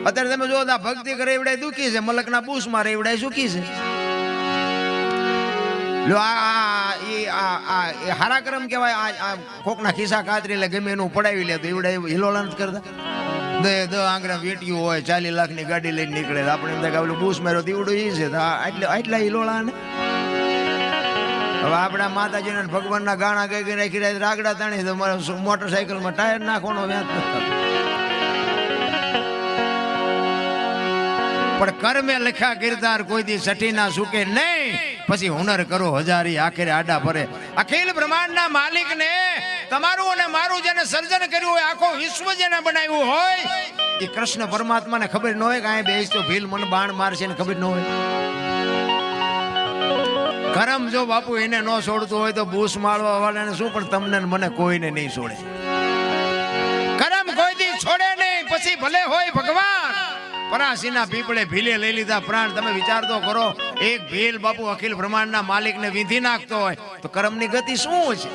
અત્યારે તમે જો ભક્તિ કરે એવડાય દુખી છે, મલકના બૂસ મારે એવડાય સુખી છે. લો આ હારા કર્મ કહેવાય. આ કોકના ખિસ્સા કાતરી એટલે ગમે એનું પડાવી લે તો એવડાય હિલોળા નથી કરતા. દે આંગળા વેટ્યું હોય 40 લાખની ગાડી લઈને નીકળે, આપણે એમ થાય કે બૂસ માર્યો દીવડો એ છે આટલા હિલોળા ને. હવે આપણા માતાજીને ભગવાનના ગાણા ગઈ રાખી રહ્યા રાગડા તાણી તો મારા મોટરસાયકલમાં ટાયર નાખવાનો વ્યાજ નથી. પણ કર્મે લખ્યા કિરદાર કોઈ દી સઠી ના સુકે નહીં, પછી હુનર કરો હજારી આખરે આડા ભરે. અખિલ બ્રહ્માંડના માલિકને તમારું અને મારું જેને સર્જન કર્યું હોય, આખો વિશ્વ જેને બનાવ્યું હોય, એ કૃષ્ણ પરમાત્માને ખબર ન હોય કે આ બેસ તો ભીલ મને બાણ મારશે ને ખબર ન હોય. કરમ જો બાપુ એને ન છોડતું હોય તો બૂસ માળવા વાળાને શું, પણ તમને મને કોઈને નહીં છોડે. કરમ કોઈ દી છોડે નહીં, પછી ભલે હોય ભગવાન. પરાસીના પીપળે ભીલે લઈ લીધા પ્રાણ. તમે વિચાર તો કરો, એક ભીલ બાપુ અખિલ બ્રહ્માંડના માલિકને વિંધી નાખતો હોય તો કરમની ગતિ શું છે?